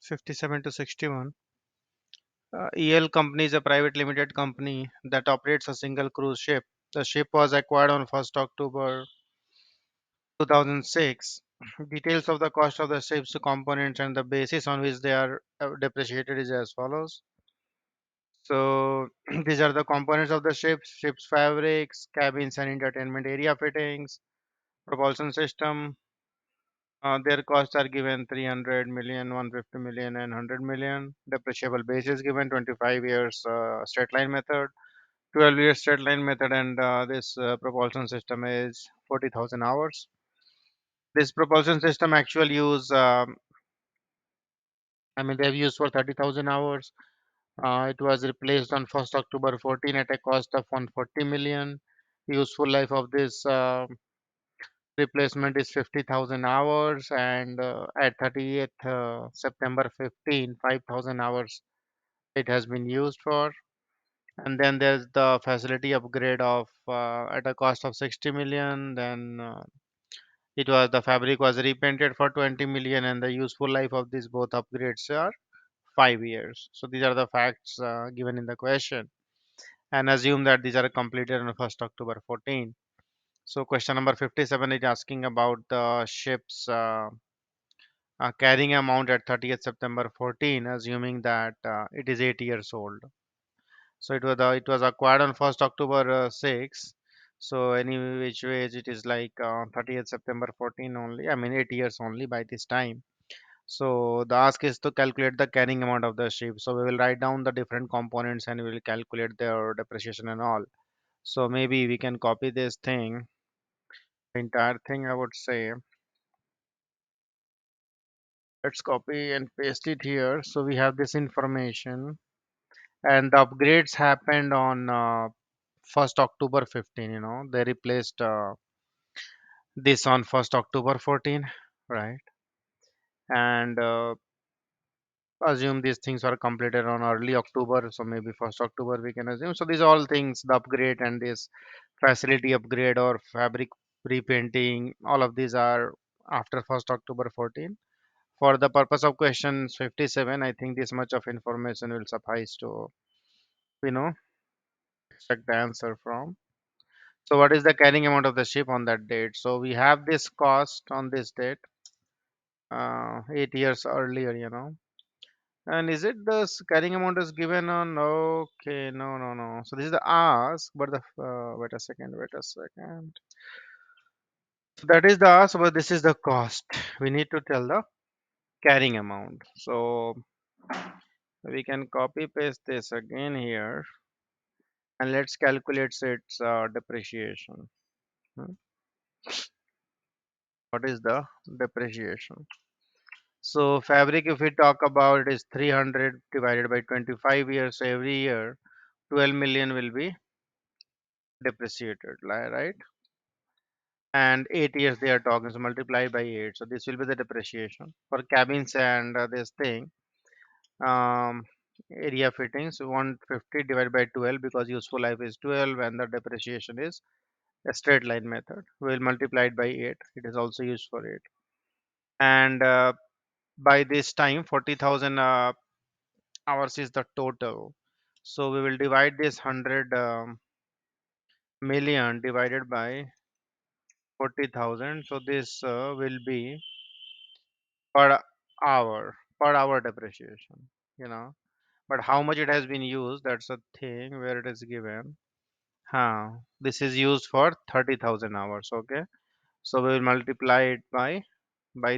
57 to 61. EL Company is a private limited company that operates a single cruise ship. The ship was acquired on 1st October 2006. Details of the cost of the ship's components and the basis on which they are depreciated is as follows. So these are the components of the ship's fabrics, cabins and entertainment area fittings, propulsion system. Their costs are given 300 million, 150 million, and 100 million. Depreciable base is given 25 years straight line method, 12 years straight line method, and this propulsion system is 40,000 hours. This propulsion system actual use, I mean, they've used for 30,000 hours. It was replaced on 1st October 14 at a cost of 140 million. Useful life of this replacement is 50,000 hours, and at 30th September 15, 5,000 hours it has been used for. And then there's the facility upgrade of at a cost of 60 million. Then it was the fabric was repainted for 20 million, and the useful life of these both upgrades are 5 years. So these are the facts given in the question, and assume that these are completed on 1st October 14. So question number 57 is asking about the ship's carrying amount at 30th September 14, assuming that it is 8 years old. So it was acquired on 1st October 6. So any which ways it is like 30th September 14 only. I mean 8 years only by this time. So the ask is to calculate the carrying amount of the ship. So we will write down the different components and we will calculate their depreciation and all. So maybe we can copy this thing, the entire thing I would say. Let's copy and paste it here. So we have this information, and the upgrades happened on 1st October 15. They replaced this on 1st October 14, right? And assume these things are completed on early October, so maybe 1st October we can assume. So these all things, the upgrade and this facility upgrade or fabric repainting, all of these are after 1st October 14. For the purpose of question 57, I think this much of information will suffice to, you know, extract the answer from. So what is the carrying amount of the ship on that date? So we have this cost on this date, 8 years earlier, And is it the carrying amount is given on? Okay, no, no, no. So this is the ask, but the wait a second, wait a second. So that is the ask, but this is the cost. We need to tell the carrying amount. So we can copy paste this again here, and let's calculate its depreciation. Hmm. What is the depreciation? So fabric, if we talk about, it is 300 divided by 25 years. So every year, 12 million will be depreciated, right? And 8 years they are talking, so multiply by 8. So this will be the depreciation for cabins and this thing. Um, area fittings 150 divided by 12 because useful life is 12 and the depreciation is a straight line method. We will multiply it by 8. It is also used for 8. And by this time, 40,000 hours is the total. So we will divide this 100 million divided by 40,000. So this will be per per hour depreciation, you know. But how much it has been used, that's a thing where it is given. This is used for 30,000 hours. Okay. So we will multiply it by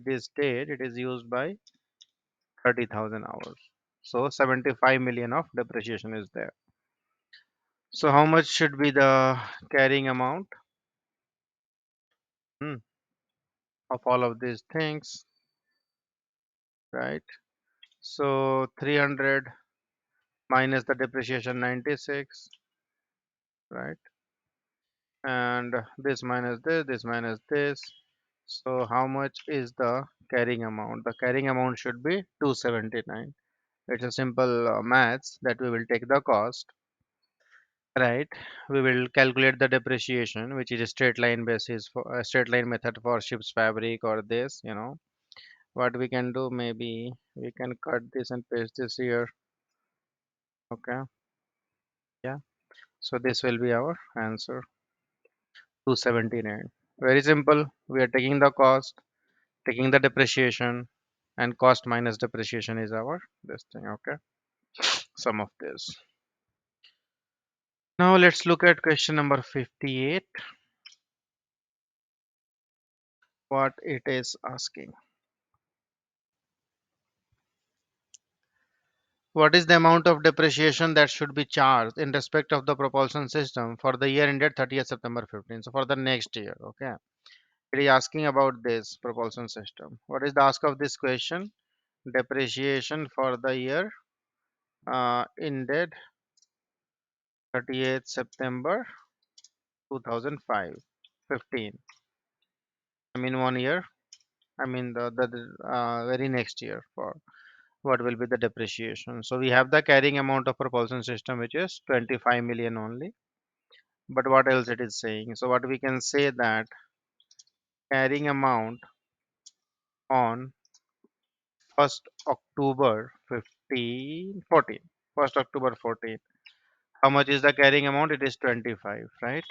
this date. It is used by 30,000 hours. So 75 million of depreciation is there. So how much should be the carrying amount hmm, of all of these things, right? So 300 minus the depreciation 96, right? And this minus this. So how much is the carrying amount? The carrying amount should be 279. It's a simple maths that we will take the cost, right? We will calculate the depreciation, which is a straight line basis for a straight line method for ship's fabric or this. What we can do, maybe we can cut this and paste this here. Okay, yeah. So this will be our answer, 279. Very simple. We are taking the cost, taking the depreciation, and cost minus depreciation is our this thing. Okay, sum of this. Now let's look at question number 58. What it is asking. What is the amount of depreciation that should be charged in respect of the propulsion system for the year ended 30th September 15? So for the next year, okay. It is asking about this propulsion system. What is the ask of this question? Depreciation for the year ended 30th September 2005, 15. I mean 1 year. I mean the very next year for what will be the depreciation. So we have the carrying amount of propulsion system which is 25 million only. But what else it is saying? So what we can say that carrying amount on 1st October 15, 14. 1st October 14. How much is the carrying amount? It is 25, right?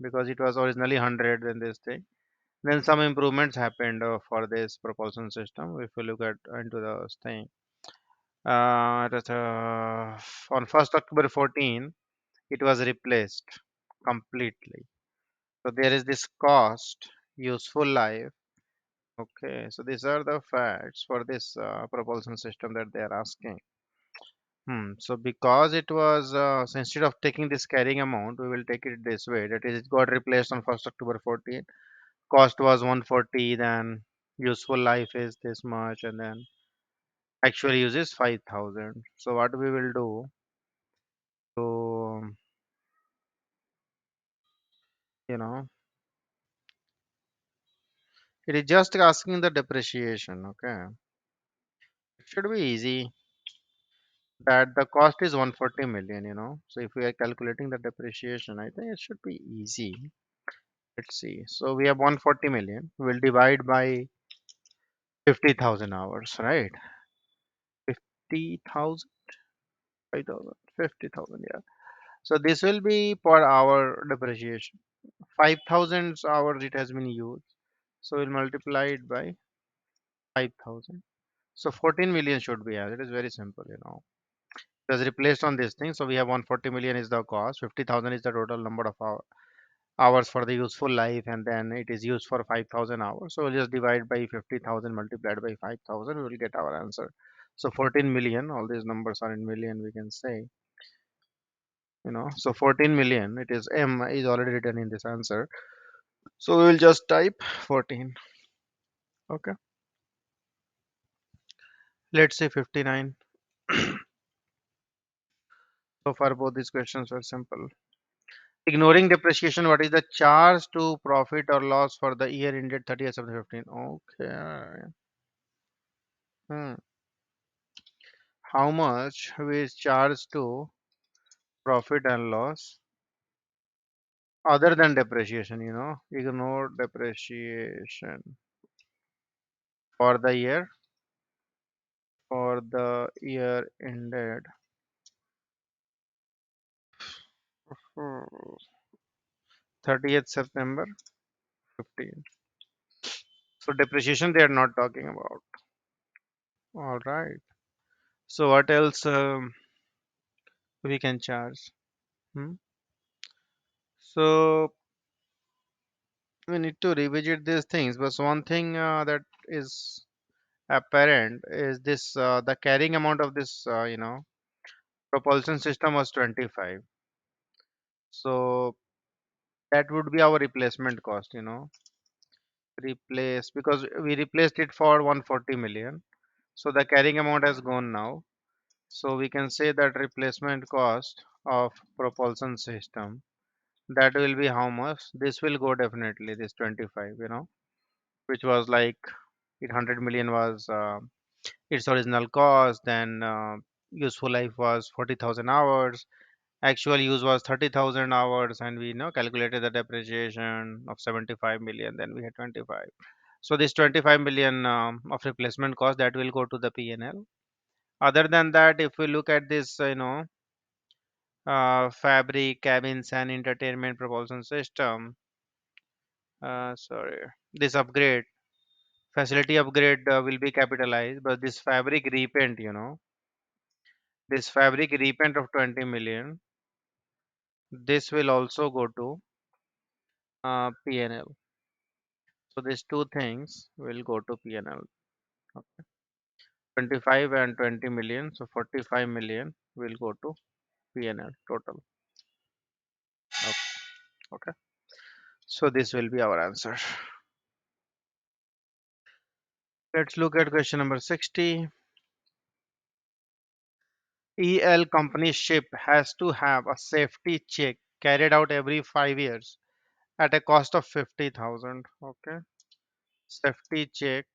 Because it was originally 100 in this thing. Then some improvements happened for this propulsion system. If you look at into the thing, that, on 1st October 14, it was replaced completely. So there is this cost, useful life. Okay, so these are the facts for this propulsion system that they are asking. So because it was, so instead of taking this carrying amount, we will take it this way. That is, it got replaced on 1st October 14. Cost was 140, then useful life is this much, and then actual use is 5,000. So what we will do, so you know, it is just asking the depreciation. Okay, it should be easy. That the cost is 140 million. So if we are calculating the depreciation, I think it should be easy. Let's see. So we have 140 million. We'll divide by 50,000 hours, right? 50,000, 5,000, 50,000, yeah. So this will be per hour depreciation. 5,000 hours it has been used. So we'll multiply it by 5,000. So 14 million should be as. It is very simple. It was replaced on this thing. So we have 140 million is the cost. 50,000 is the total number of hours for the useful life, and then it is used for 5,000 hours. So we'll just divide by 50,000 multiplied by 5,000. We will get our answer. So 14 million. All these numbers are in million. We can say. So 14 million. It is M is already written in this answer. So we will just type 14. Okay. Let's say 59. So far, both these questions were simple. Ignoring depreciation, what is the charge to profit or loss for the year ended 30th of the 15? Okay. Hmm. How much we charge to profit and loss other than depreciation? Ignore depreciation for the year ended, 30th September 15. So depreciation they are not talking about. All right. So what else we can charge? Hmm? So we need to revisit these things. But one thing that is apparent is this: the carrying amount of this, propulsion system was 25. So that would be our replacement cost. Replace, because we replaced it for 140 million. So the carrying amount has gone now. So we can say that replacement cost of propulsion system, that will be how much? This will go definitely this 25, which was like 800 million was its original cost. Then useful life was 40,000 hours. Actual use was 30,000 hours, and we calculated the depreciation of 75 million. Then we had 25. So this 25 million of replacement cost that will go to the P&L. Other than that, if we look at this, fabric, cabins, and entertainment propulsion system, sorry, this upgrade, facility upgrade will be capitalized, but this fabric repaint, this fabric repaint of 20 million, this will also go to P&L. So these two things will go to P&L. Okay. 25 and 20 million, so 45 million will go to P&L total. Okay. Okay. So this will be our answer. Let's look at question number 60. EL company ship has to have a safety check carried out every 5 years at a cost of 50,000. Okay. Safety check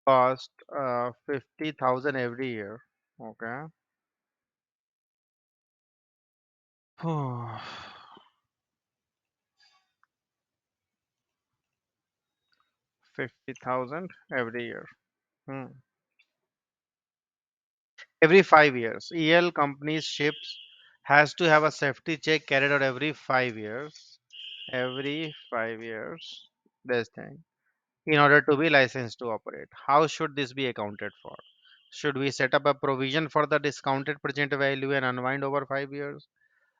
cost 50,000 every year. Okay. 50,000 every year. Hmm. Every 5 years. EL company's ships has to have a safety check carried out every 5 years. Every 5 years. This thing. In order to be licensed to operate. How should this be accounted for? Should we set up a provision for the discounted present value and unwind over 5 years?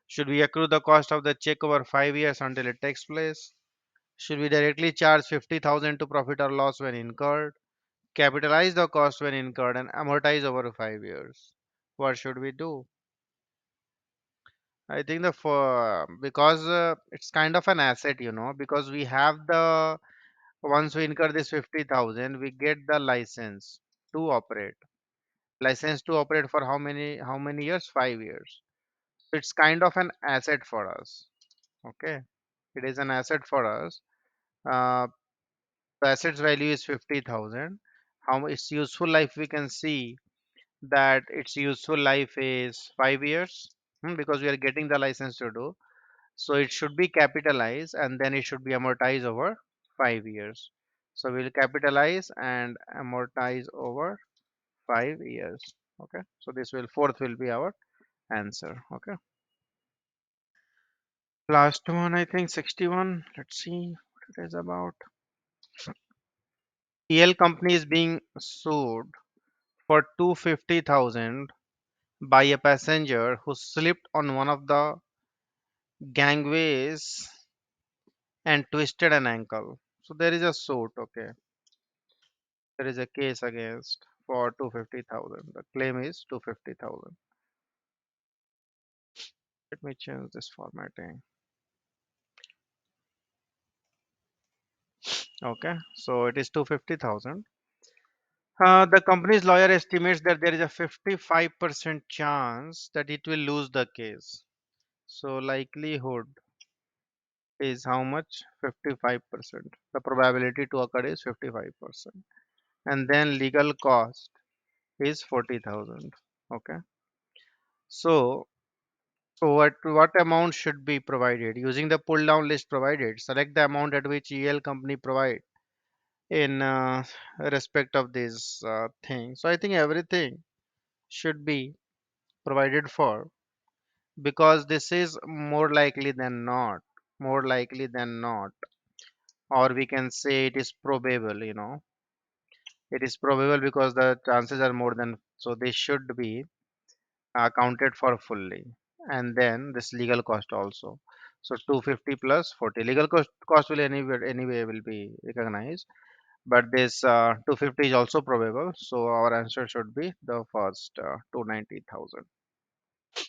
Should we accrue the cost of the check over 5 years until it takes place? Should we directly charge 50,000 to profit or loss when incurred? Capitalize the cost when incurred and amortize over 5 years. What should we do? I think the for because it's kind of an asset, because we have the once we incur this 50,000, we get the license to operate. License to operate for how many years? 5 years. So it's kind of an asset for us. Okay, it is an asset for us. Uh, the asset's value is 50,000. How much its useful life we can see that its useful life is 5 years, because we are getting the license to do. So it should be capitalized and then it should be amortized over 5 years. So we'll capitalize and amortize over 5 years. Okay. So this will fourth will be our answer. Okay. Last one, I think 61. Let's see what it is about. EL company is being sued for 250,000 by a passenger who slipped on one of the gangways and twisted an ankle. So there is a suit. Okay. There is a case against for 250,000. The claim is 250,000. Let me change this formatting. Okay, so it is 250,000. The company's lawyer estimates that there is a 55% chance that it will lose the case. So likelihood is how much? 55%. The probability to occur is 55%. And then legal cost is 40,000. Okay. So So what amount should be provided? Using the pull down list provided, select the amount at which EL company provide in respect of this thing. So I think everything should be provided for, because this is more likely than not, more likely than not, or we can say it is probable. It is probable because the chances are more than, so they should be accounted for fully. And then this legal cost also. So 250 plus 40 legal cost will anyway will be recognized, but this 250 is also probable, so our answer should be the first 290,000.